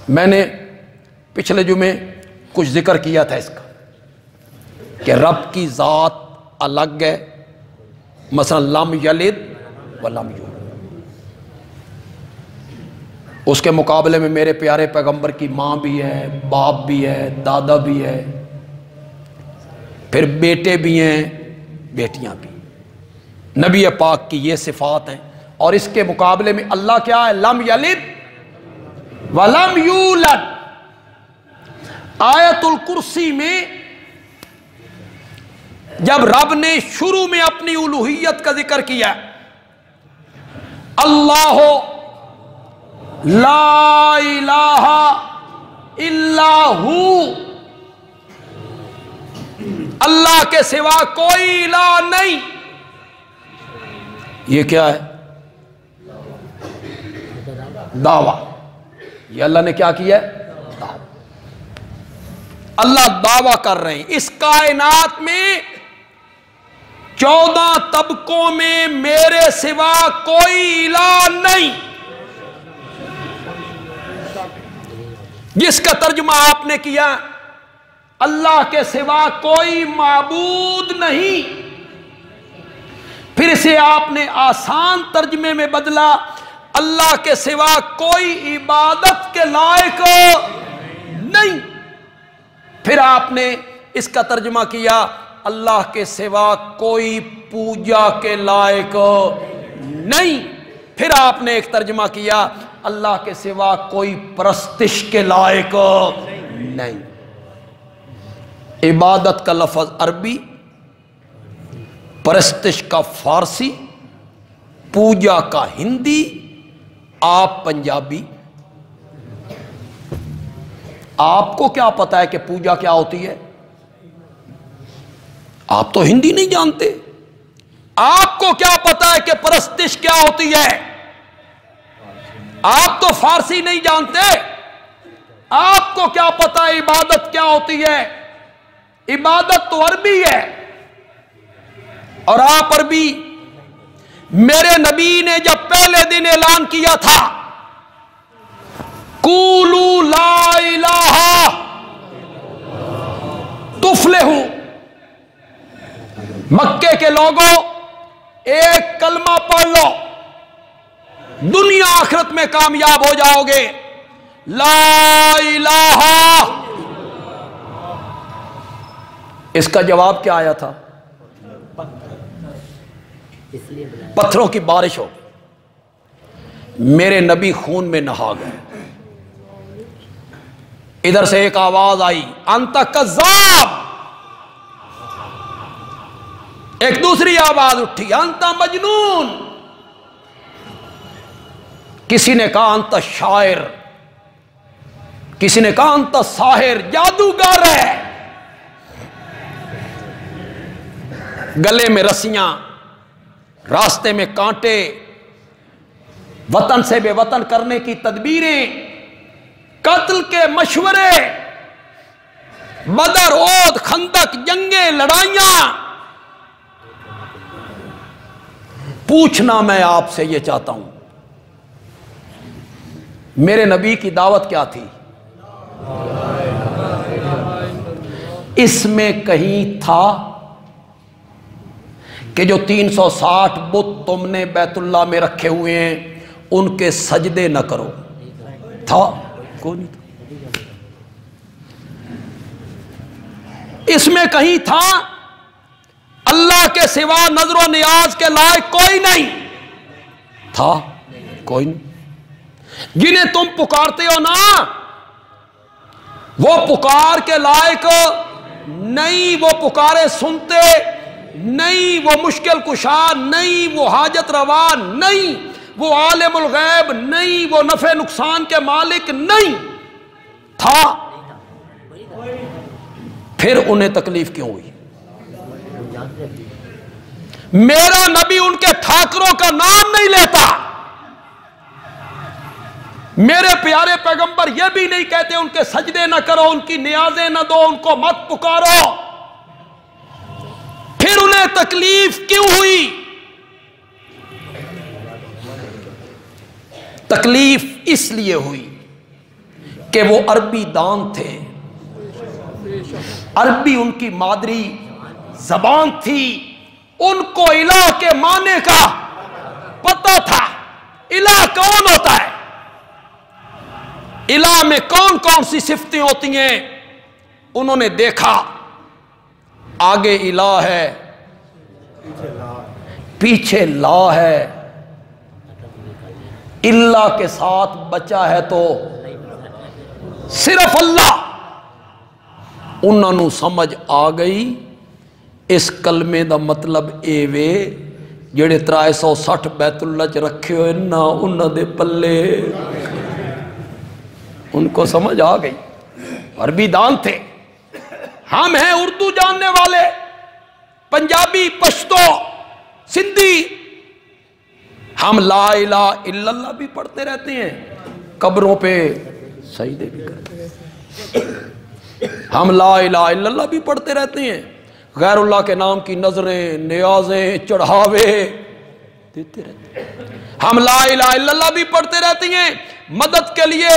میں نے پچھلے جمعے کچھ ذکر کیا تھا اس کا کہ رب کی ذات الگ ہے، مثلا لم یلد ولم یولد، اس کے مقابلے میں میرے پیارے پیغمبر کی ماں بھی ہے، باپ بھی ہے، دادا بھی ہے، پھر بیٹے بھی ہیں، بیٹیاں بھی۔ نبی پاک کی یہ صفات ہیں، اور اس کے مقابلے میں اللہ کیا ہے؟ لم یلد ولم یولد۔ آیت الکرسی میں جب رب نے شروع میں اپنی الوہیت کا ذکر کیا، اللہ لا الہ الا ہو، اللہ کے سوا کوئی الہ نہیں، یہ کیا ہے؟ دعویٰ۔ یہ اللہ نے کیا کیا ہے؟ دعویٰ۔ اللہ دعویٰ کر رہے ہیں اس کائنات میں 14 طبقوں میں میرے سوا کوئی الہ نہیں، جس کا ترجمہ آپ نے کیا اللہ کے سوا کوئی معبود نہیں، پھر اسے آپ نے آسان ترجمے میں بدلا، اللہ کے سوا کوئی عبادت کے لائق نہیں، پھر آپ نے اس کا ترجمہ کیا اللہ کے سوا کوئی پوجا کے لائق نہیں، پھر آپ نے ایک ترجمہ کیا اللہ کے سوا کوئی پرستش کے لائق نہیں۔ عبادت کا لفظ عربی، پرستش کا فارسی، پوجا کا ہندی، آپ پنجابی۔ آپ کو کیا پتا ہے کہ پوجا کیا ہوتی ہے؟ آپ تو ہندی نہیں جانتے۔ آپ کو کیا پتا ہے کہ پرستش کیا ہوتی ہے؟ آپ تو فارسی نہیں جانتے۔ آپ کو کیا پتا ہے عبادت کیا ہوتی ہے؟ عبادت تو عربی ہے، اور آپ عربی۔ میرے نبی نے جب پہلے دن اعلان کیا تھا قولوا لا الہ تفلحوا، مکے کے لوگوں ایک کلمہ پڑھ لو دنیا آخرت میں کامیاب ہو جاؤ گے، لا الہ۔ اس کا جواب کیا آیا تھا؟ پتھروں کی بارش ہو، میرے نبی خون میں نہا گئے۔ ادھر سے ایک آواز آئی انت کذاب، ایک دوسری آواز اٹھی انت مجنون، کسی نے کہا انت شاعر، کسی نے کہا انت ساحر، جادوگر ہے۔ گلے میں رسیاں، راستے میں کانٹے، وطن سے بے وطن کرنے کی تدبیریں، قتل کے مشورے، بدر، احد، خندق، جنگیں، لڑائیاں۔ پوچھنا میں آپ سے یہ چاہتا ہوں، میرے نبی کی دعوت کیا تھی؟ اس میں کہیں تھا کہ جو 360 بت تم نے بیت اللہ میں رکھے ہوئے ہیں ان کے سجدے نہ کرو؟ تھا؟ کوئی نہیں تھا۔ اس میں کہیں تھا اللہ کے سوا نظر و نیاز کے لائق کوئی نہیں؟ تھا؟ کوئی نہیں۔ جنہیں تم پکارتے ہو نا وہ پکار کے لائق نہیں، وہ پکارے سنتے نہیں، وہ مشکل کشا نہیں، وہ حاجت روا نہیں، وہ عالم الغیب نہیں، وہ نفع نقصان کے مالک نہیں۔ تھا؟ پھر انہیں تکلیف کیوں ہوئی؟ میرا نبی ان کے ٹھاکروں کا نام نہیں لیتا، میرے پیارے پیغمبر یہ بھی نہیں کہتے ان کے سجدے نہ کرو، ان کی نیازیں نہ دو، ان کو مت پکارو۔ پھر انہیں تکلیف کیوں ہوئی؟ تکلیف اس لیے ہوئی کہ وہ عربی دان تھے، عربی ان کی مادری زبان تھی، ان کو الہ کے معنی کا پتہ تھا۔ الہ کون ہوتا ہے؟ الہ میں کون کون سی صفتیں ہوتی ہیں؟ انہوں نے دیکھا آگے الہ ہے، پیچھے لا ہے، اللہ کے ساتھ بچا ہے تو صرف اللہ۔ انہوں نے سمجھ آ گئی اس کلمے دا مطلب اے وے جڑے 360 بیت اللہ چ رکھے ہوئے نا انہوں دے پلے، ان کو سمجھ آ گئی۔ عربی دان تھے، ہم ہیں اردو جاننے والے، پنجابی، پشتو، سندھی، ہم لا الہ الا اللہ بھی پڑھتے رہتے ہیں، قبروں پہ سجدے بھی کرتے ہیں، ہم لا الہ الا اللہ بھی پڑھتے رہتے ہیں، غیر اللہ کے نام کی نظریں، نیازیں، چڑھاوے دیتے رہتے ہیں، ہم لا الہ الا اللہ بھی پڑھتے رہتے ہیں، مدد کے لیے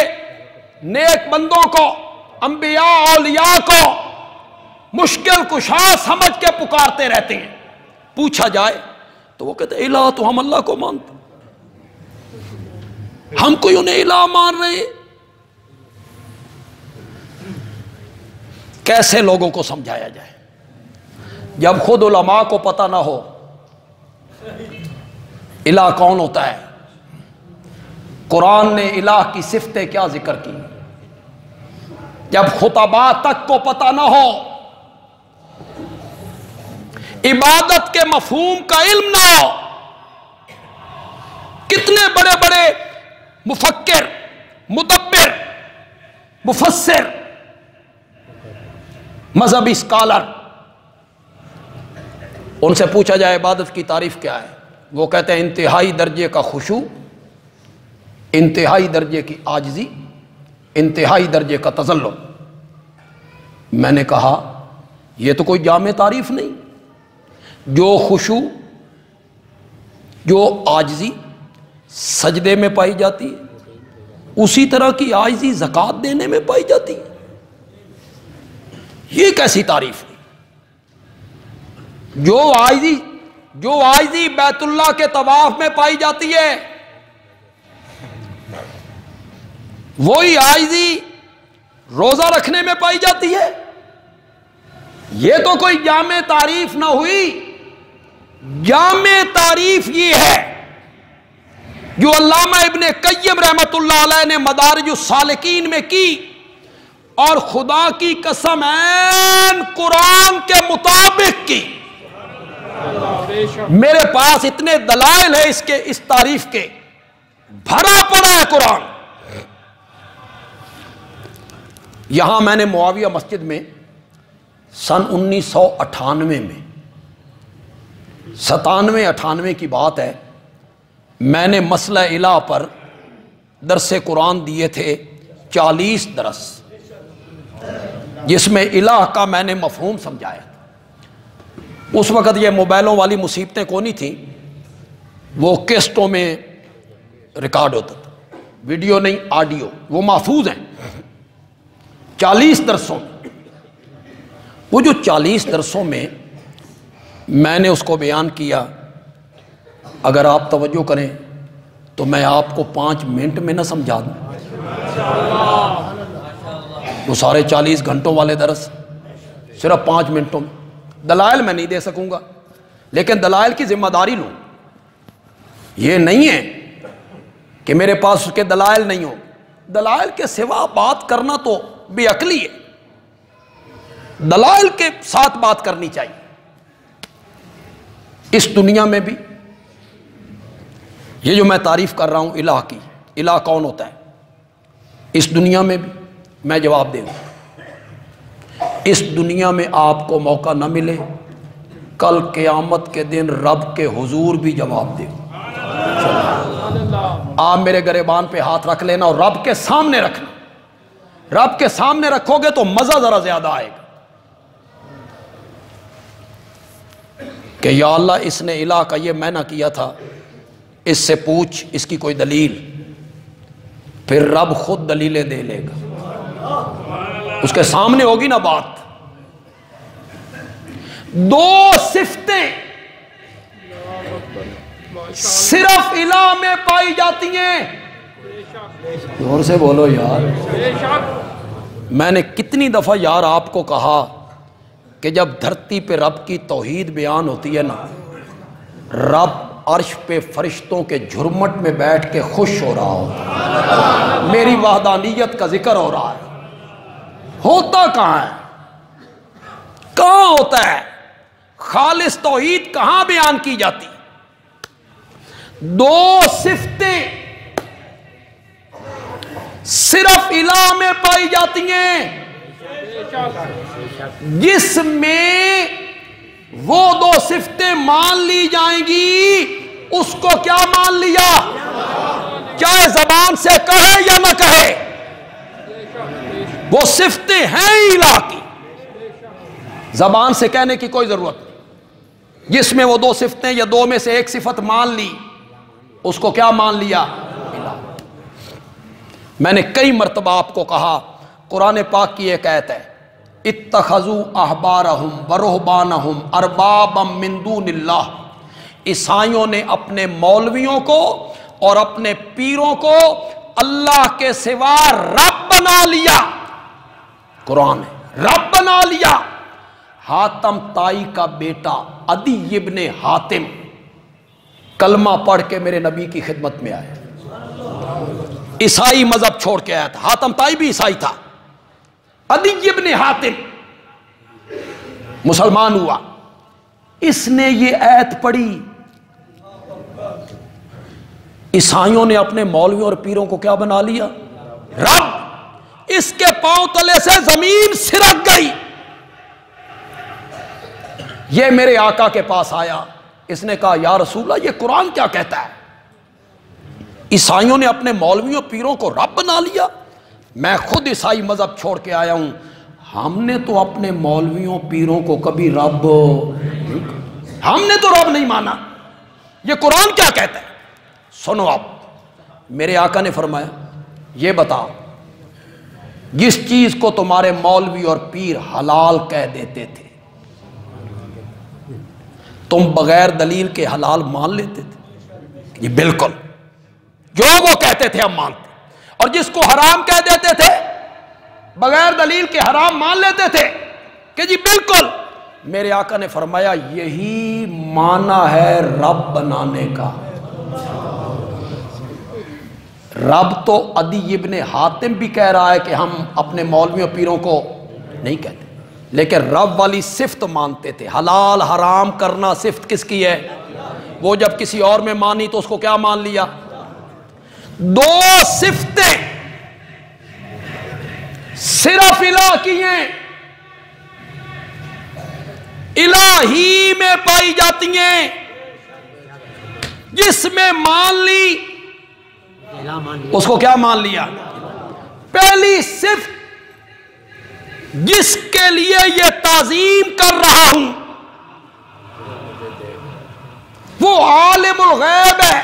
نیک بندوں کو، انبیاء اولیاء کو مشکل کشا سمجھ کے پکارتے رہتے ہیں۔ پوچھا جائے تو وہ کہتے ہیں الہ تو ہم اللہ کو مانتے، ہم کوئی انہیں الہ مان رہے ہیں۔ کیسے لوگوں کو سمجھایا جائے جب خود علماء کو پتہ نہ ہو الہ کون ہوتا ہے؟ قرآن نے الہ کی صفتیں کیا ذکر کی؟ جب خطباء تک کو پتہ نہ ہو، عبادت کے مفہوم کا علم نہ ہو، کتنے بڑے بڑے مفکر، مدبر، مفسر، مذہبی اسکالر، ان سے پوچھا جائے عبادت کی تعریف کیا ہے، وہ کہتے ہیں انتہائی درجے کا خشوع، انتہائی درجے کی عاجزی، انتہائی درجے کا تذلل۔ میں نے کہا یہ تو کوئی جامع تعریف نہیں، جو خشوع، جو عاجزی سجدے میں پائی جاتی ہے اسی طرح کی عاجزی زکوٰۃ دینے میں پائی جاتی ہے، یہ کیسی تعریف ہے؟ جو عاجزی بیت اللہ کے طواف میں پائی جاتی ہے وہی عاجزی روزہ رکھنے میں پائی جاتی ہے، یہ تو کوئی جامع تعریف نہ ہوئی۔ جامع تعریف یہ ہے جو علامہ ابن قیم رحمۃ اللہ علیہ نے مدارج السالکین میں کی، اور خدا کی قسم عین قرآن کے مطابق کی۔ میرے پاس اتنے دلائل ہیں اس تعریف کے، بھرا پڑا ہے قرآن۔ یہاں میں نے معاویہ مسجد میں سن 1998 میں 97-98 کی بات ہے، میں نے مسئلہ الہ پر درس قرآن دیے تھے 40 درس، جس میں الہ کا میں نے مفہوم سمجھایا۔ اس وقت یہ موبائلوں والی مصیبتیں کونی تھیں، وہ کیسٹوں میں ریکارڈ ہوتا تھا، ویڈیو نہیں آڈیو، وہ محفوظ ہیں 40 درسوں میں۔ وہ جو 40 درسوں میں میں نے اس کو بیان کیا، اگر آپ توجہ کریں تو میں آپ کو 5 منٹ میں نہ سمجھا دوں، وہ سارے 40 گھنٹوں والے درس صرف 5 منٹوں میں۔ دلائل میں نہیں دے سکوں گا، لیکن دلائل کی ذمہ داری لوں۔ یہ نہیں ہے کہ میرے پاس اس کے دلائل نہیں ہوں، دلائل کے سوا بات کرنا تو بے عقلی ہے، دلائل کے ساتھ بات کرنی چاہیے۔ اس دنیا میں بھی یہ جو میں تعریف کر رہا ہوں الہ کی، الہ کون ہوتا ہے، اس دنیا میں بھی میں جواب دے دوں۔ اس دنیا میں آپ کو موقع نہ ملے، کل قیامت کے دن رب کے حضور بھی جواب دے۔ آپ میرے گریبان پہ ہاتھ رکھ لینا اور رب کے سامنے رکھنا، رب کے سامنے رکھو گے تو مزہ ذرا زیادہ آئے گا کہ یا اللہ اس نے الہ کا یہ معنی کیا تھا، اس سے پوچھ اس کی کوئی دلیل، پھر رب خود دلیلیں دے لے گا۔ اس کے سامنے ہوگی نا بات. دو صفتیں صرف الہ میں پائی جاتی ہیں. زور سے بولو یار. میں نے کتنی دفعہ یار آپ کو کہا کہ جب دھرتی پہ رب کی توحید بیان ہوتی ہے نا، رب عرش پہ فرشتوں کے جھرمٹ میں بیٹھ کے خوش ہو رہا ہوتا ہے، میری وحدانیت کا ذکر ہو رہا ہے. ہوتا کہاں ہے؟ کہاں ہوتا ہے؟ خالص توحید کہاں بیان کی جاتی؟ دو صفتیں صرف الہ میں پائی جاتی ہیں، جس میں وہ دو صفتیں مان لی جائیں گی اس کو کیا مان لیا، چاہے زبان سے کہے یا نہ کہے. وہ صفتیں ہیں الہ کی، زبان سے کہنے کی کوئی ضرورت نہیں. جس میں وہ دو صفتیں یا دو میں سے ایک صفت مان لی اس کو کیا مان لیا، الہ. میں نے کئی مرتبہ آپ کو کہا، قرآن پاک کی ایک آیت ہے، اتخذوا احبارہم ورہبانہم اربابا من دون اللہ. عیسائیوں نے اپنے مولویوں کو اور اپنے پیروں کو اللہ کے سوا رب بنا لیا. قرآن ہے، رب بنا لیا. حاتم تائی کا بیٹا عدی ابن حاتم کلمہ پڑھ کے میرے نبی کی خدمت میں آیا، عیسائی مذہب چھوڑ کے آیا تھا. حاتم تائی بھی عیسائی تھا. عدی ابن حاتم مسلمان ہوا. اس نے یہ آیت پڑھی. عیسائیوں نے اپنے مولویوں اور پیروں کو کیا بنا لیا، رب. اس کے پاؤں تلے سے زمین سرک گئی. یہ میرے آقا کے پاس آیا، اس نے کہا یا رسول اللہ یہ قرآن کیا کہتا ہے؟ عیسائیوں نے اپنے مولویوں پیروں کو رب بنا لیا. میں خود عیسائی مذہب چھوڑ کے آیا ہوں. ہم نے تو اپنے مولویوں پیروں کو کبھی رب ہم نے تو رب نہیں مانا. یہ قرآن کیا کہتا ہے؟ سنو اب. میرے آقا نے فرمایا یہ بتاؤ، جس چیز کو تمہارے مولوی اور پیر حلال کہہ دیتے تھے تم بغیر دلیل کے حلال مان لیتے تھے؟ یہ بالکل جو وہ کہتے تھے ہم مانتے. اور جس کو حرام کہہ دیتے تھے بغیر دلیل کے حرام مان لیتے تھے کہ جی بالکل. میرے آقا نے فرمایا یہی معنی ہے رب بنانے کا. رب تو عدی ابن حاتم بھی کہہ رہا ہے کہ ہم اپنے مولویوں پیروں کو نہیں کہتے، لیکن رب والی صفت مانتے تھے. حلال حرام کرنا صفت کس کی ہے؟ وہ جب کسی اور میں مانی تو اس کو کیا مان لیا. دو صفتیں صرف الہ کی ہیں، الہ ہی میں پائی جاتی ہیں. جس میں مان لی اس کو کیا مان لیا. پہلی صفت جس کے لیے یہ تعظیم کر رہا ہوں وہ عالم الغیب ہے،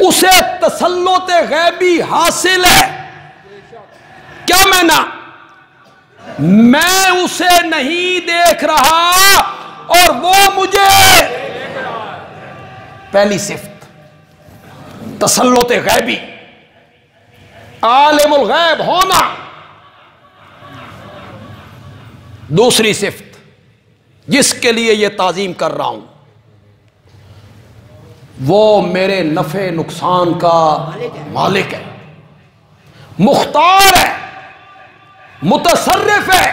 اسے تسلط غیبی حاصل ہے. کیا میں اسے نہیں دیکھ رہا اور وہ مجھے. پہلی صفت تسلط غیبی، عالم الغیب ہونا. دوسری صفت جس کے لیے یہ تعظیم کر رہا ہوں وہ میرے نفع نقصان کا مالک ہے، مختار ہے، متصرف ہے،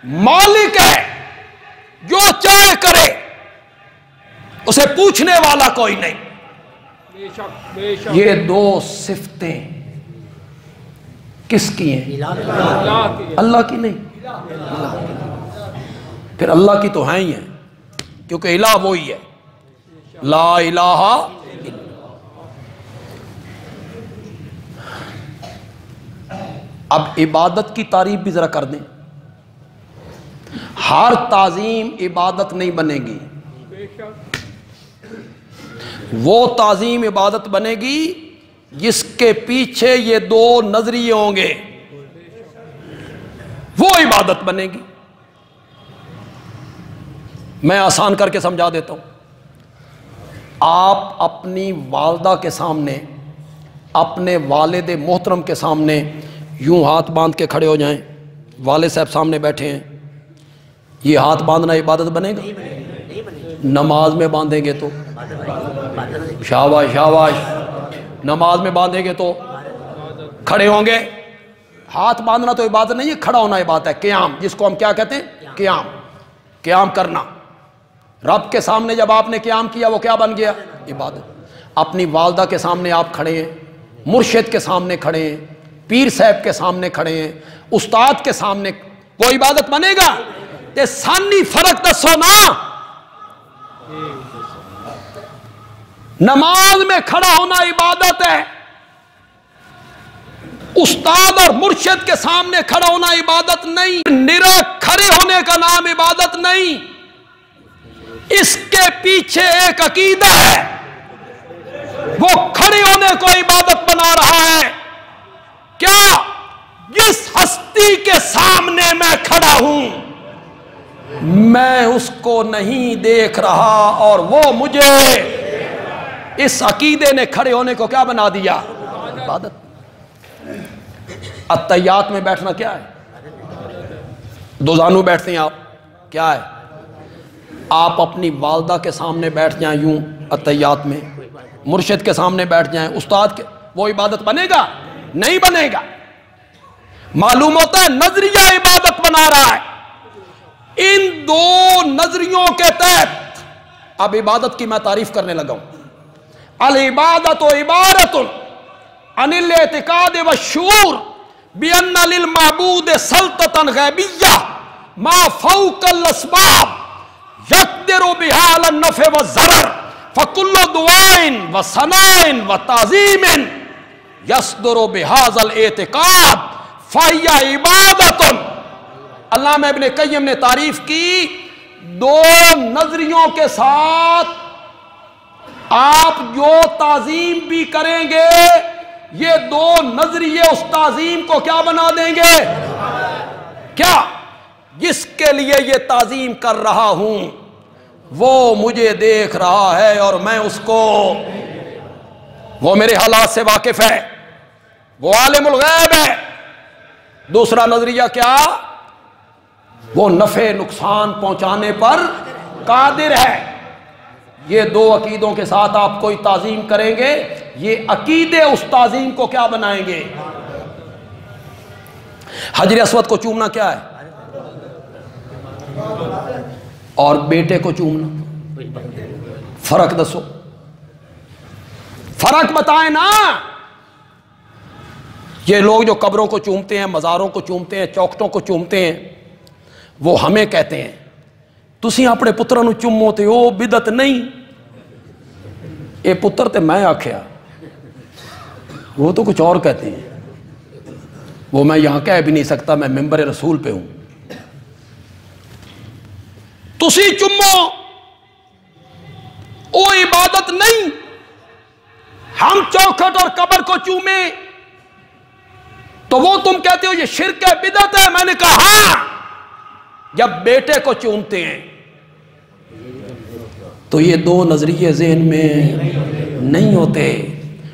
مالک ہے، جو چاہے کرے، اسے پوچھنے والا کوئی نہیں. یہ دو صفتیں کس کی ہیں؟ اللہ کی نہیں. پھر اللہ کی تو ہیں ہی ہیں، کیونکہ الہ وہی ہے، لا الہ. اب عبادت کی تعریف بھی ذرا کر دیں. ہر تعظیم عبادت نہیں بنے گی. وہ تعظیم عبادت بنے گی جس کے پیچھے یہ دو نظریے ہوں گے وہ عبادت بنے گی۔ میں آسان کر کے سمجھا دیتا ہوں۔ آپ اپنی والدہ کے سامنے، اپنے والد محترم کے سامنے یوں ہاتھ باندھ کے کھڑے ہو جائیں، والد صاحب سامنے بیٹھے ہیں، یہ ہاتھ باندھنا عبادت بنے گا؟ نماز میں باندھیں گے تو شاباش شاباش، نماز میں باندھیں گے تو کھڑے ہوں گے۔ ہاتھ باندھنا تو عبادت نہیں ہے، کھڑا ہونا عبادت ہے۔ قیام، جس کو ہم کیا کہتے ہیں؟ قیام، قیام کرنا۔ رب کے سامنے جب آپ نے قیام کیا وہ کیا بن گیا؟ عبادت۔ اپنی والدہ کے سامنے آپ کھڑے ہیں، مرشد کے سامنے کھڑے ہیں، پیر صاحب کے سامنے کھڑے ہیں، استاد کے سامنے، وہ عبادت بنے گا؟ تے سانی فرق دسو نا۔ نماز میں کھڑا ہونا عبادت ہے، استاد اور مرشد کے سامنے کھڑا ہونا عبادت نہیں، نرا کھڑے ہونے کا نام عبادت نہیں۔ اس کے پیچھے ایک عقیدہ ہے، وہ کھڑے ہونے کو عبادت بنا رہا ہے۔ کیا؟ جس ہستی کے سامنے میں کھڑا ہوں میں اس کو نہیں دیکھ رہا اور وہ مجھے، اس عقیدے نے کھڑے ہونے کو کیا بنا دیا؟ عبادت۔ اتحیات میں بیٹھنا کیا ہے؟ دو زانو بیٹھتے ہیں آپ، کیا ہے؟ آپ اپنی والدہ کے سامنے بیٹھ جائیں یوں اتحیات میں، مرشد کے سامنے بیٹھ جائیں، استاد کے، وہ عبادت بنے گا؟ نہیں بنے گا۔ معلوم ہوتا ہے نظریہ عبادت بنا رہا ہے۔ ان دو نظریوں کے تحت اب عبادت کی میں تعریف کرنے لگا ہوں۔ العبادت عبارت عن الاعتقاد والشعور بأن للمعبود سلطة غیبیہ ما فوق الاسباب يقدر بها على النفع والضرر فكل دعاء وثناء وتعظیم يصدر بهذا الاعتقاد فهي عبادة۔ علامہ ابن قیم نے تعریف کی، دو نظریوں کے ساتھ آپ جو تعظیم بھی کریں گے، یہ دو نظریے اس تعظیم کو کیا بنا دیں گے؟ کیا؟ جس کے لیے یہ تعظیم کر رہا ہوں وہ مجھے دیکھ رہا ہے اور میں اس کو، وہ میرے حالات سے واقف ہے، وہ عالم الغیب ہے۔ دوسرا نظریہ کیا؟ وہ نفع نقصان پہنچانے پر قادر ہے۔ یہ دو عقیدوں کے ساتھ آپ کوئی تعظیم کریں گے، یہ عقیدے اس تعظیم کو کیا بنائیں گے؟ حجر اسود کو چومنا کیا ہے؟ اور بیٹے کو چومنا، فرق دسو، فرق بتائیں نا۔ یہ لوگ جو قبروں کو چومتے ہیں، مزاروں کو چومتے ہیں، چوکٹوں کو چومتے ہیں، وہ ہمیں کہتے ہیں تسی اپنے پتروں نو چومو تے او بدعت نہیں، اے پتر تے میں آکھیا، وہ تو کچھ اور کہتے ہیں، وہ میں یہاں کہہ بھی نہیں سکتا، میں ممبر رسول پہ ہوں۔ تسی چومو او عبادت نہیں، ہم چوکھٹ اور قبر کو چومیں تو وہ تم کہتے ہو یہ شرک ہے، بدعت ہے۔ میں نے کہا ہاں، جب بیٹے کو چومتے ہیں تو یہ دو نظریے ذہن میں نہیں ہوتے،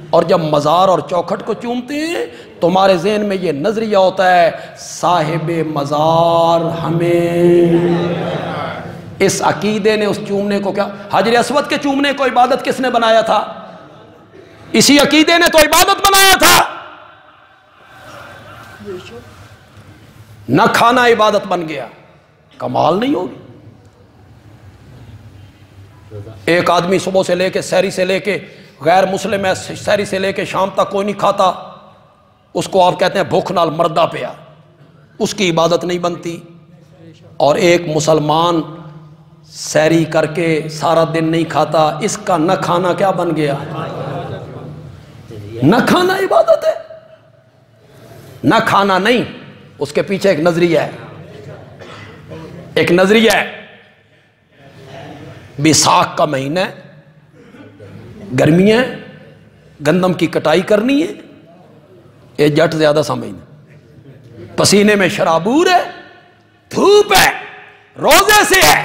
اور جب مزار اور چوکھٹ کو چومتے ہیں تمہارے ذہن میں یہ نظریہ ہوتا ہے صاحب مزار ہمیں، اس عقیدے نے اس چومنے کو کیا؟ حجر اسود کے چومنے کو عبادت کس نے بنایا تھا؟ اسی عقیدے نے تو عبادت بنایا تھا۔ نہ کھانا عبادت بن گیا، کمال نہیں ہوگی؟ ایک آدمی صبح سے لے کے سحری سے لے کے، غیر مسلم ہے، سحری سے لے کے شام تک کوئی نہیں کھاتا، اس کو آپ کہتے ہیں بھوک نال مردہ پیا، اس کی عبادت نہیں بنتی۔ اور ایک مسلمان سحری کر کے سارا دن نہیں کھاتا، اس کا نہ کھانا کیا بن گیا؟ نہ کھانا عبادت ہے۔ نہ کھانا نہیں، اس کے پیچھے ایک نظریہ ہے، ایک نظریہ ہے۔ بیساکھ کا مہینہ ہے، گرمیاں، گندم کی کٹائی کرنی ہے، یہ جٹ زیادہ سمجھنا، پسینے میں شرابور ہے، دھوپ ہے، روزے سے ہے،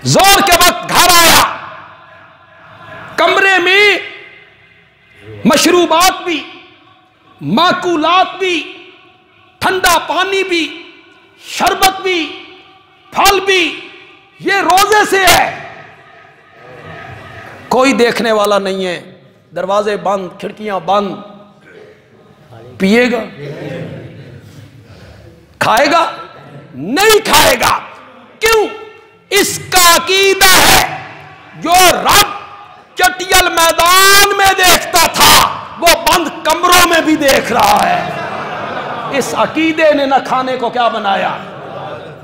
زور کے وقت گھر آیا، کمرے میں مشروبات بھی، ماکولات بھی، ٹھنڈا پانی بھی، شربت بھی، پھل بھی، یہ روزے سے ہے، کوئی دیکھنے والا نہیں ہے، دروازے بند، کھڑکیاں بند، پیے گا؟ کھائے گا؟ نہیں کھائے گا۔ کیوں؟ اس کا عقیدہ ہے جو رب چٹیل میدان میں دیکھتا تھا وہ بند کمروں میں بھی دیکھ رہا ہے۔ اس عقیدے نے نہ کھانے کو کیا بنایا۔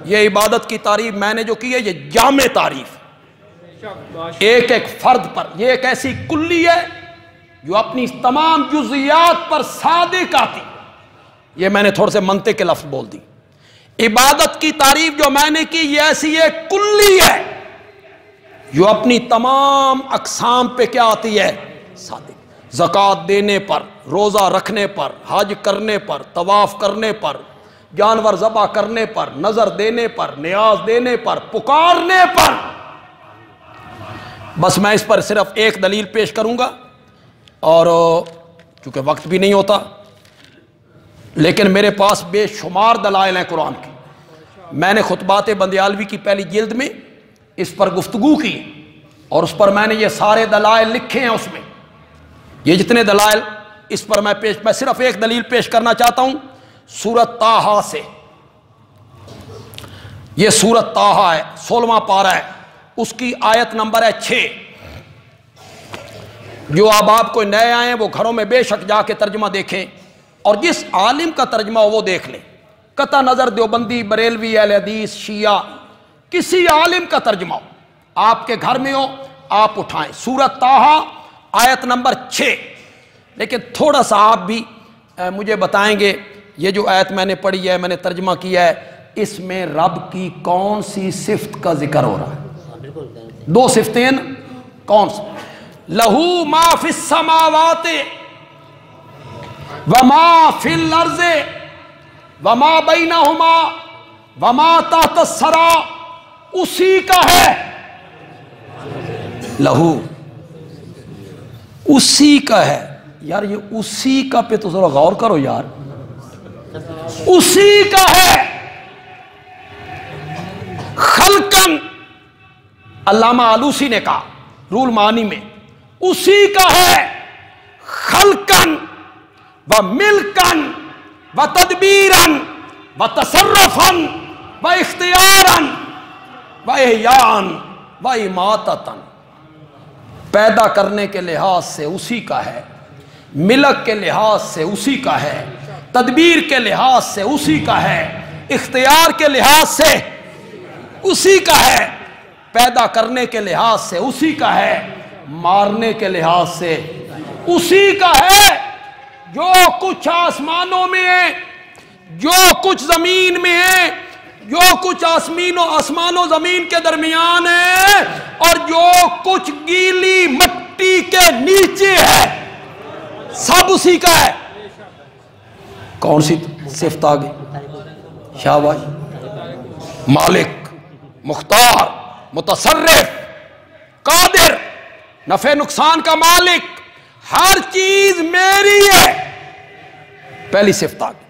یہ عبادت کی تعریف میں نے جو کی ہے یہ جامع تعریف، ایک ایک فرد پر، یہ ایک ایسی کلی ہے جو اپنی تمام جزیات پر صادق آتی۔ یہ میں نے تھوڑے سے منطق کے لفظ بول دی۔ عبادت کی تعریف جو میں نے کی یہ ایسی ایک کلی ہے جو اپنی تمام اقسام پہ کیا آتی ہے؟ صادق۔ زکوٰۃ دینے پر، روزہ رکھنے پر، حج کرنے پر، طواف کرنے پر، جانور ذبح کرنے پر، نظر دینے پر، نیاز دینے پر، پکارنے پر۔ بس میں اس پر صرف ایک دلیل پیش کروں گا، اور چونکہ وقت بھی نہیں ہوتا، لیکن میرے پاس بے شمار دلائل ہیں قرآن کی۔ میں نے خطبات بندیالوی کی پہلی جلد میں اس پر گفتگو کی، اور اس پر میں نے یہ سارے دلائل لکھے ہیں۔ اس میں یہ جتنے دلائل اس پر میں صرف ایک دلیل پیش کرنا چاہتا ہوں سورۃ طٰہٰ سے۔ یہ سورۃ طٰہٰ ہے، 16واں پارہ ہے، اس کی آیت نمبر ہے 6۔ جو آپ کو نئے آئے ہیں وہ گھروں میں بے شک جا کے ترجمہ دیکھیں، اور جس عالم کا ترجمہ ہو وہ دیکھ لیں، قطع نظر دیوبندی، بریلوی، اہل حدیث، شیعہ، کسی عالم کا ترجمہ ہو، آپ کے گھر میں ہو آپ اٹھائیں۔ سورۃ طٰہٰ آیت نمبر 6۔ لیکن تھوڑا سا آپ بھی مجھے بتائیں گے یہ جو آیت میں نے پڑھی ہے، میں نے ترجمہ کیا ہے، اس میں رب کی کون سی صفت کا ذکر ہو رہا ہے؟ دو صفتیں کون سی؟ لہو ما فی السماوات وما فی الارض وما بینہما وما تحت الثری، اسی کا ہے۔ لہو، اسی کا ہے۔ یار یہ اسی کا پہ تو ذرا غور کرو یار، اسی کا ہے۔ خلقن، علامہ آلوسی نے کہا رول معانی میں، اسی کا ہے خلقن و ملکن و تدبیرن و تصرفن و اختیارن و احیان و اماتتن۔ پیدا کرنے کے لحاظ سے اسی کا ہے، ملک کے لحاظ سے اسی کا ہے، تدبیر کے لحاظ سے اسی کا ہے، اختیار کے لحاظ سے اسی کا ہے، پیدا کرنے کے لحاظ سے اسی کا ہے، مارنے کے لحاظ سے اسی کا ہے۔ جو کچھ آسمانوں میں ہے، جو کچھ زمین میں ہے، جو کچھ آسمان و زمین کے درمیان ہے، اور جو کچھ گیلی مٹی کے نیچے ہے، سب اسی کا ہے۔ کون سی صفت آگے؟ شاہ بھائی، مالک، مختار، متصرف، قادر، نفع نقصان کا مالک، ہر چیز میری ہے۔ پہلی صفت آگے۔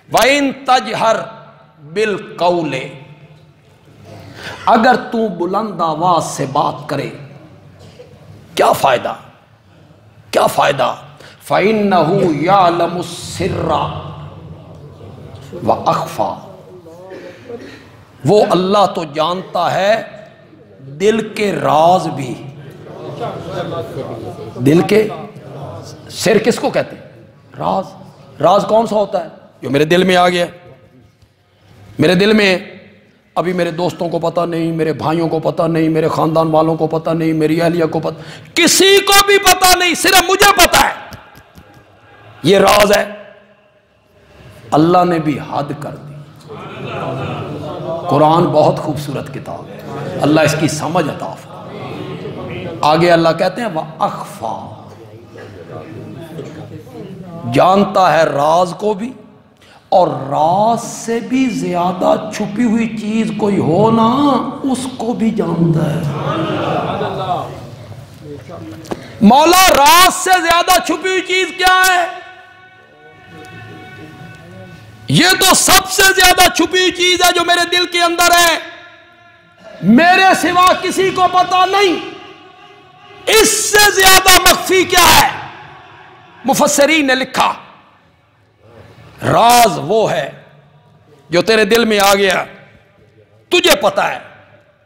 وَإِن تَجْهَرْ بِالْقَوْلِ، اگر تو بلند آواز سے بات کرے کیا فائدہ؟ کیا فائدہ؟ فَإِنَّهُ يَعْلَمُ السِّرَّ وَأَخْفَى، وہ اللہ تو جانتا ہے دل کے راز بھی۔ دل کے سر کس کو کہتے ہیں؟ راز۔ راز کون سا ہوتا ہے؟ جو میرے دل میں آ گیا۔ میرے دل میں ابھی میرے دوستوں کو پتہ نہیں، میرے بھائیوں کو پتہ نہیں، میرے خاندان والوں کو پتہ نہیں، میری اہلیہ کو پتہ، کسی کو بھی پتہ نہیں، صرف مجھے پتہ ہے۔ یہ راز ہے۔ اللہ نے بھی حد کر دی۔ قرآن بہت خوبصورت کتاب ہے، اللہ اس کی سمجھ عطا فرمائے۔ آگے اللہ کہتے ہیں وَأَخْفَى، جانتا ہے راز کو بھی، اور راز سے بھی زیادہ چھپی ہوئی چیز کوئی ہو نا اس کو بھی جانتا ہے۔ مولا راز سے زیادہ چھپی ہوئی چیز کیا ہے؟ یہ تو سب سے زیادہ چھپی ہوئی چیز ہے جو میرے دل کے اندر ہے، میرے سوا کسی کو پتا نہیں۔ اس سے زیادہ مخفی کیا ہے؟ مفسرین نے لکھا راز وہ ہے جو تیرے دل میں آ گیا، تجھے پتا ہے۔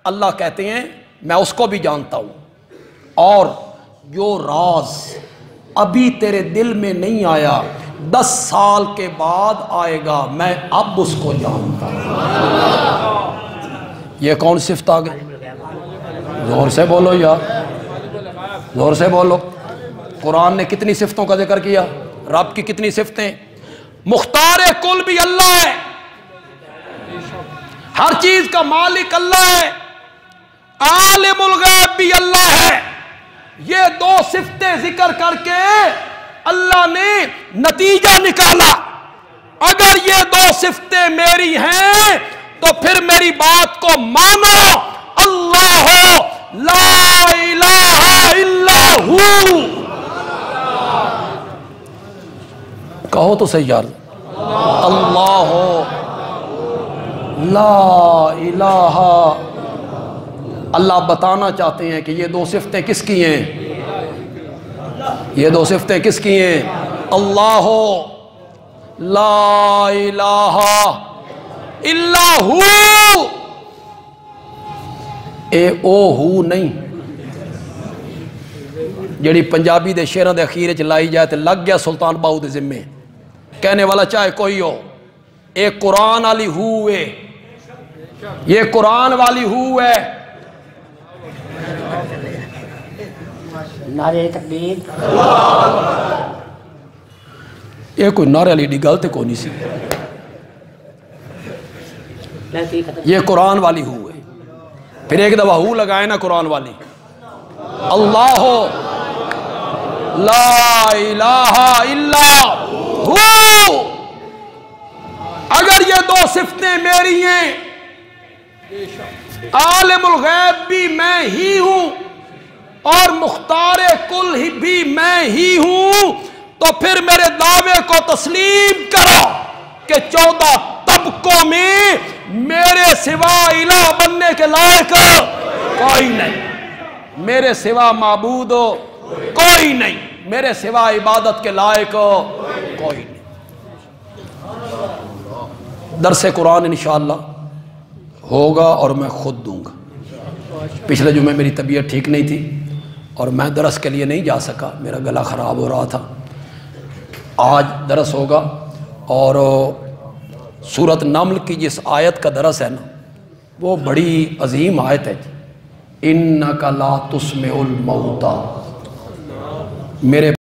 اللہ کہتے ہیں میں اس کو بھی جانتا ہوں، اور جو راز ابھی تیرے دل میں نہیں آیا 10 سال کے بعد آئے گا، میں اب اس کو جانتا ہوں۔ یہ کون صفت آ گئی؟ زور سے بولو یار، زور سے بولو۔ قرآن نے کتنی صفتوں کا ذکر کیا؟ رب کی کتنی صفتیں؟ مختار کل بھی اللہ ہے، ہر چیز کا مالک اللہ ہے، عالم الغیب بھی اللہ ہے۔ یہ دو صفتیں ذکر کر کے اللہ نے نتیجہ نکالا، اگر یہ دو صفتیں میری ہیں تو پھر میری بات کو مانو، اللہ لا الہ الا ہو۔ کہو تو صحیح یار، اللہ لا الہ۔ اللہ بتانا چاہتے ہیں کہ یہ دو صفتیں کس کی ہیں؟ یہ دو صفتیں کس کی ہیں؟ اللہ لا الہ الا ہو۔ اے او ہو نہیں، جڑی پنجابی دے شیراں دے اخیر وچ لائی جائے تے لگ گیا سلطان باہو دے ذمے، کہنے والا چاہے کوئی ہو۔ اے قرآن والی ہو ہے، یہ قرآن والی ہو ہے۔ نعرہ تکبیر۔ یہ کوئی نعرے والی ڈی گل تے کوئی نہیں سی، یہ قرآن والی ہو ہے۔ پھر ایک دفعہ ہو لگائے نا قرآن والی، اللہ لا الہ الا ہو۔ اگر یہ دو صفتیں میری ہیں، عالم الغیب بھی میں ہی ہوں اور مختار کل بھی میں ہی ہوں، تو پھر میرے دعوے کو تسلیم کرو کہ 14 طبقوں میں میرے سوا الہ بننے کے لائق کوئی نہیں، میرے سوا معبود کوئی نہیں، میرے سوا عبادت کے لائق کوئی نہیں۔ درس قرآن انشاءاللہ ہوگا اور میں خود دوں گا۔ پچھلے جمعے میری طبیعت ٹھیک نہیں تھی اور میں درس کے لیے نہیں جا سکا، میرا گلا خراب ہو رہا تھا۔ آج درس ہوگا، اور سورۃ نمل کی جس آیت کا درس ہے نا، وہ بڑی عظیم آیت ہے۔ اِنَّكَ لَا تُسْمِعُ الْمَوْتَى، میرے